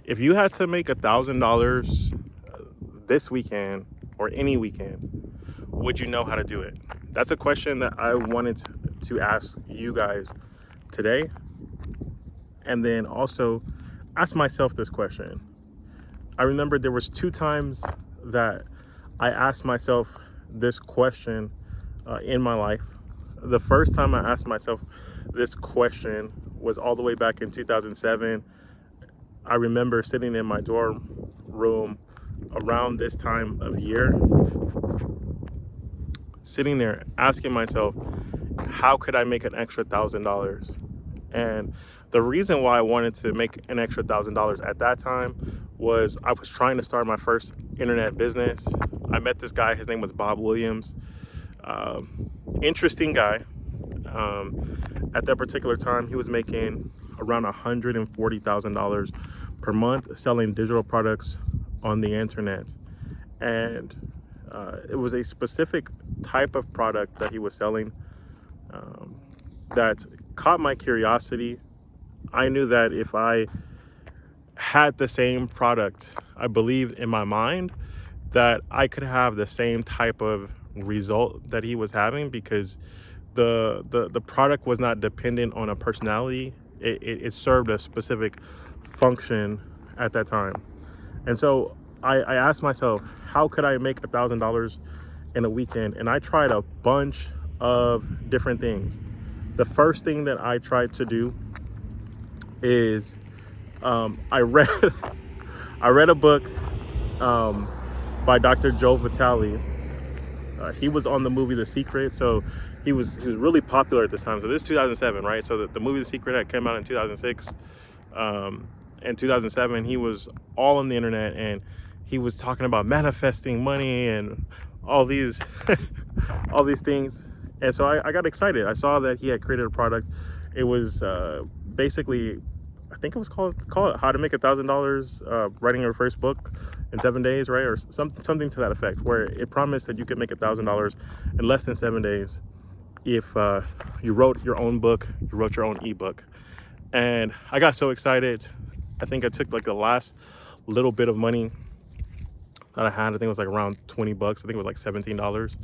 If you had to make $1,000 this weekend or any weekend, would you know how to do it? That's a question that I wanted to ask you guys today, and then also ask myself this question. I remember there was 2 times that I asked myself this question in my life. The first time I asked myself this question was all the way back in 2007. I remember sitting in my dorm room around this time of year, sitting there asking myself, how could I make an extra $1,000? And the reason why I wanted to make an extra $1,000 at that time was I was trying to start my first internet business. I met this guy, his name was Bob Williams. Interesting guy. At that particular time, he was making around $140,000 per month selling digital products on the internet. And it was a specific type of product that he was selling that caught my curiosity. I knew that if I had the same product, I believed in my mind that I could have the same type of result that he was having, because the product was not dependent on a personality. It served a specific function at that time. And so I asked myself, how could I make $1,000 in a weekend? And I tried a bunch of different things. The first thing that I tried to do is I read I read a book by Dr. Joe Vitale. He was on the movie The Secret, so he was really popular at this time. So this is 2007, right? So the movie The Secret had came out in 2006. In 2007, he was all on the internet, and he was talking about manifesting money and all these all these things. And so I got excited. I saw that he had created a product. It was basically, I think it was called How to Make $1,000 Writing Your First Book in 7 days, right? Or something to that effect, where it promised that you could make $1,000 in less than 7 days if you wrote your own book, you wrote your own ebook. And I got so excited. I think I took like the last little bit of money that I had. I think it was like around 20 bucks. I think it was like $17.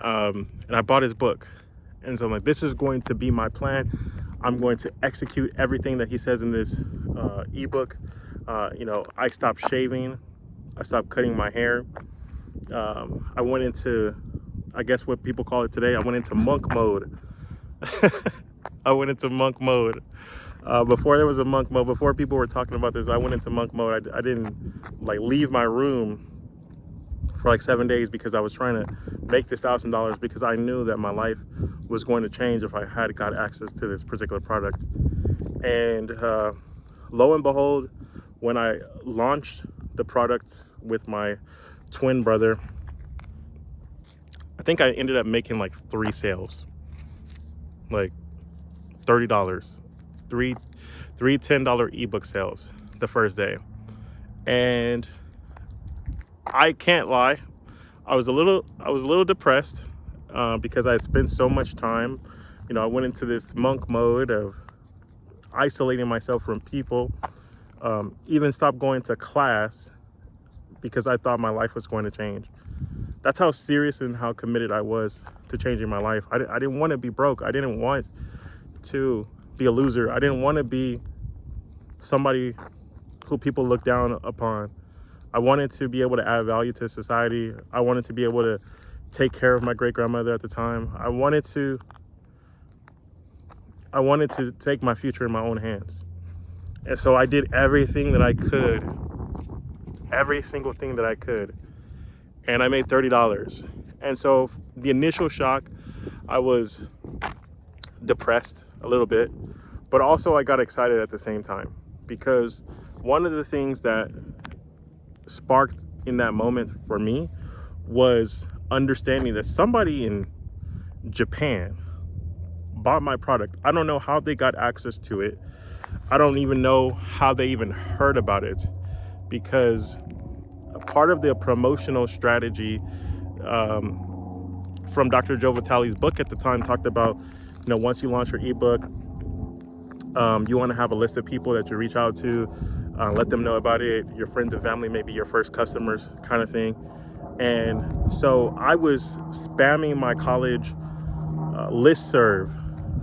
And I bought his book. And so I'm like, this is going to be my plan. I'm going to execute everything that he says in this ebook. I stopped shaving. I stopped cutting my hair. I went into, I guess what people call it today, I went into monk mode. I went into monk mode. Before there was a monk mode, before people were talking about this, I went into monk mode. I didn't like leave my room for like 7 days because I was trying to make this $1,000, because I knew that my life was going to change if I had got access to this particular product. And lo and behold, when I launched the product with my twin brother, I think I ended up making like 3 sales, like $30, three $10 ebook sales the first day. And I can't lie, I was a little depressed because I spent so much time. I went into this monk mode of isolating myself from people, even stopped going to class because I thought my life was going to change. That's how serious and how committed I was to changing my life. I didn't want to be broke. I didn't want to be a loser. I didn't want to be somebody who people look down upon. I wanted to be able to add value to society. I wanted to be able to take care of my great grandmother at the time. I wanted to take my future in my own hands. And so I did everything that I could, every single thing that I could. And I made $30. And so the initial shock, I was depressed a little bit, but also I got excited at the same time, because one of the things that sparked in that moment for me was understanding that somebody in Japan bought my product. I don't know how they got access to it. I don't even know how they even heard about it, because a part of the promotional strategy from Dr. Joe Vitale's book at the time talked about, once you launch your ebook, you want to have a list of people that you reach out to. let them know about it. Your friends and family may be your first customers, kind of thing. And so I was spamming my college listserv,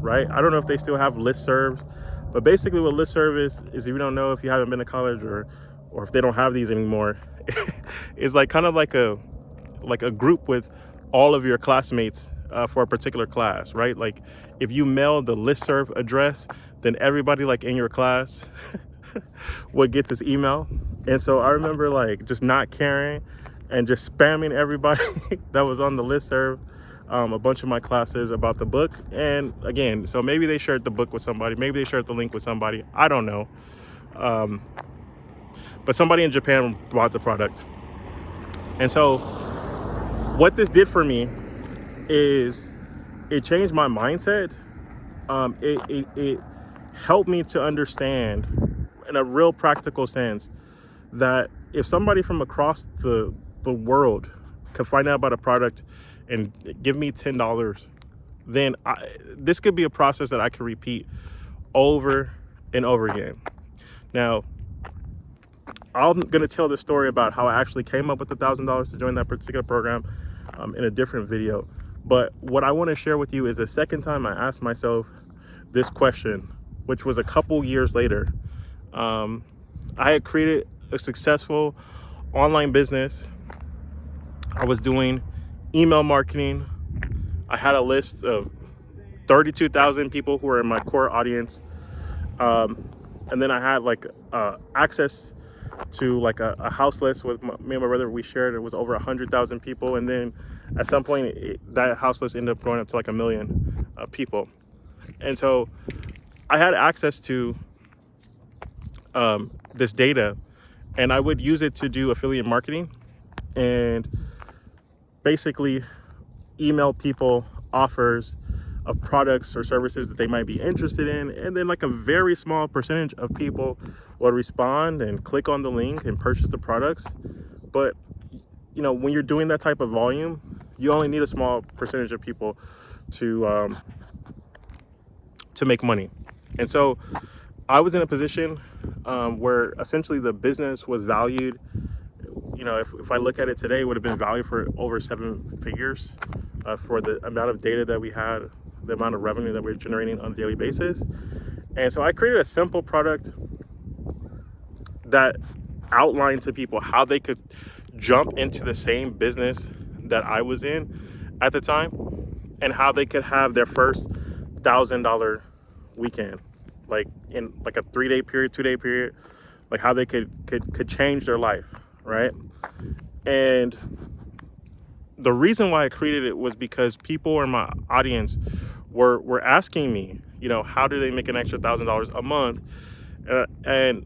right? I don't know if they still have listservs, but basically what listserv is if you don't know, if you haven't been to college, or if they don't have these anymore, it's like kind of like a group with all of your classmates for a particular class, right? Like if you mail the listserv address, then everybody like in your class would get this email. And so I remember like just not caring and just spamming everybody that was on the listserv, a bunch of my classes about the book. And again, so maybe they shared the book with somebody, maybe they shared the link with somebody, I don't know. But somebody in Japan bought the product. And so what this did for me is it changed my mindset. It helped me to understand in a real practical sense that if somebody from across the world could find out about a product and give me $10, then this could be a process that I could repeat over and over again. Now, I'm going to tell the story about how I actually came up with $1,000 to join that particular program in a different video. But what I want to share with you is the second time I asked myself this question, which was a couple years later. I had created a successful online business. I was doing email marketing. I had a list of 32,000 people who were in my core audience. And then I had like access to like a house list with me and my brother. We shared, it was over 100,000 people. And then at some point that house list ended up growing up to like 1 million people. And so I had access to this data, and I would use it to do affiliate marketing and basically email people offers of products or services that they might be interested in. And then like a very small percentage of people would respond and click on the link and purchase the products. But you know, when you're doing that type of volume, you only need a small percentage of people to make money. And so I was in a position where essentially the business was valued. You know, if I look at it today, it would have been valued for over 7 figures for the amount of data that we had, the amount of revenue that we're generating on a daily basis. And so I created a simple product that outlined to people how they could jump into the same business that I was in at the time, and how they could have their first $1,000 weekend, like in like a 3-day period, 2-day period, like how they could change their life, right? And the reason why I created it was because people in my audience were asking me, you know, how do they make an extra $1,000 a month? And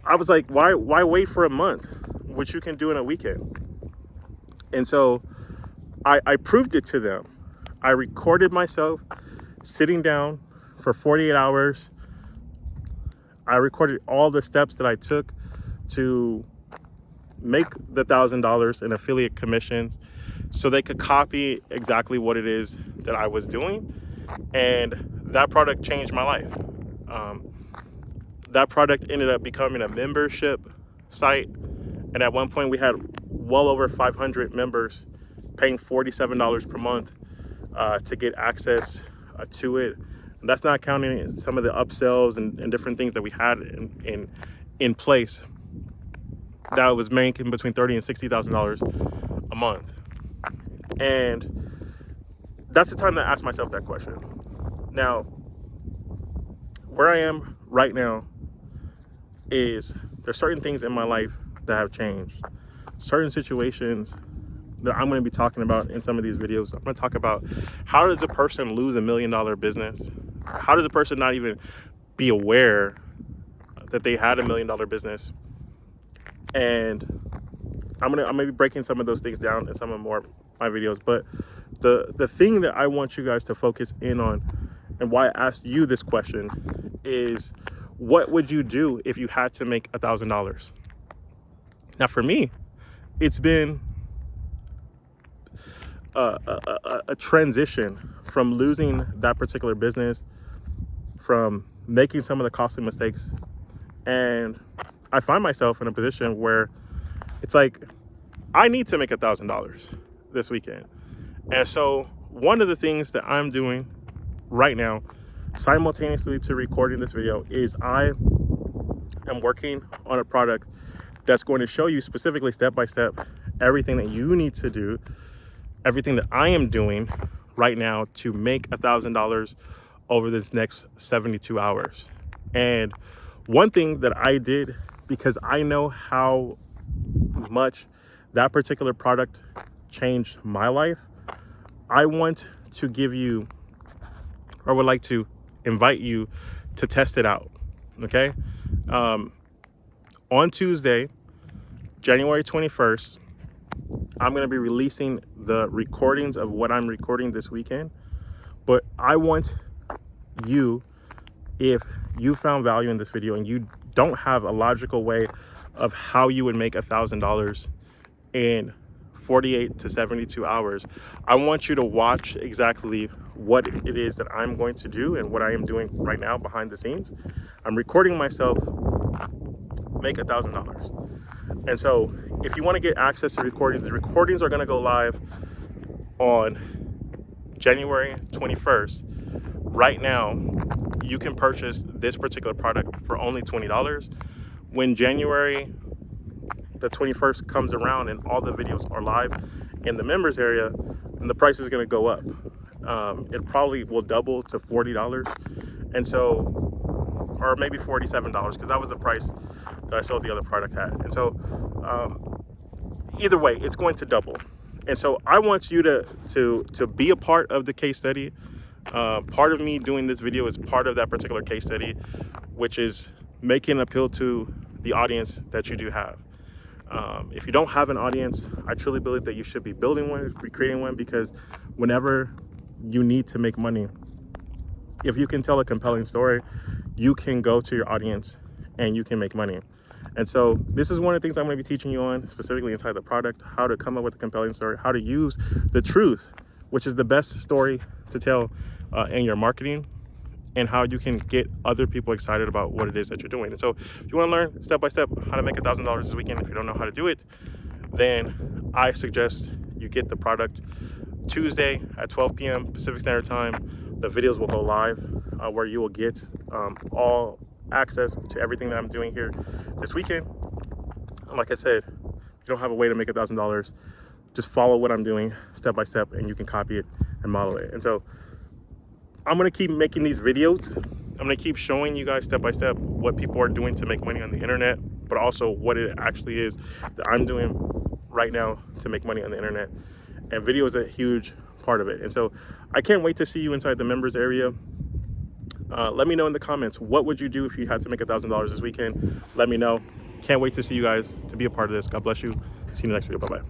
I was like, why wait for a month, which you can do in a weekend? And so I proved it to them. I recorded myself sitting down for 48 hours. I recorded all the steps that I took to make the $1,000 in affiliate commissions so they could copy exactly what it is that I was doing. And that product changed my life. That product ended up becoming a membership site. And at one point we had well over 500 members paying $47 per month to get access to it. And that's not counting some of the upsells and different things that we had in place that was making between $30,000 and $60,000 a month. And that's the time that I asked myself that question. Now, where I am right now is there's certain things in my life that have changed, certain situations that I'm going to be talking about in some of these videos. I'm going to talk about how does a person lose $1 million business? How does a person not even be aware that they had $1 million business? And I'm gonna be breaking some of those things down in some of more my videos. But the thing that I want you guys to focus in on, and why I asked you this question, is what would you do if you had to make $1,000? Now, for me, it's been a transition from losing that particular business, from making some of the costly mistakes, And I find myself in a position where it's like, I need to make $1,000 this weekend. And so one of the things that I'm doing right now, simultaneously to recording this video, is I am working on a product that's going to show you specifically step by step everything that you need to do, everything that I am doing right now to make $1,000 over this next 72 hours. And one thing that I did, because I know how much that particular product changed my life, I want to give you, or would like to invite you to test it out. Okay. On Tuesday, January 21st, I'm going to be releasing the recordings of what I'm recording this weekend. But I want you, if you found value in this video and you don't have a logical way of how you would make $1,000 in 48 to 72 hours, I want you to watch exactly what it is that I'm going to do and what I am doing right now behind the scenes. I'm recording myself make $1,000. And so if you want to get access to recordings, the recordings are going to go live on January 21st. Right now, you can purchase this particular product for only $20. When January the 21st comes around and all the videos are live in the members area, then the price is going to go up. It probably will double to $40. And so, or maybe $47, because that was the price that I sold the other product at. And so either way, it's going to double. And so I want you to be a part of the case study. Part of me doing this video is part of that particular case study, which is making an appeal to the audience that you do have. If you don't have an audience, I truly believe that you should be building one, creating one, because whenever you need to make money, if you can tell a compelling story, you can go to your audience and you can make money. And so this is one of the things I'm going to be teaching you on, specifically inside the product, how to come up with a compelling story, how to use the truth, which is the best story to tell in your marketing, and how you can get other people excited about what it is that you're doing. And so if you want to learn step by step how to make $1,000 this weekend, if you don't know how to do it, then I suggest you get the product Tuesday at 12 p.m. Pacific Standard Time. The videos will go live where you will get all access to everything that I'm doing here this weekend. And like I said, if you don't have a way to make $1,000, just follow what I'm doing step by step and you can copy it and model it. And so I'm going to keep making these videos. I'm going to keep showing you guys step by step what people are doing to make money on the internet, but also what it actually is that I'm doing right now to make money on the internet. And video is a huge part of it. And so I can't wait to see you inside the members area. Let me know in the comments, what would you do if you had to make $1,000 this weekend? Let me know. Can't wait to see you guys, to be a part of this. God bless you. See you in the next video. Bye-bye.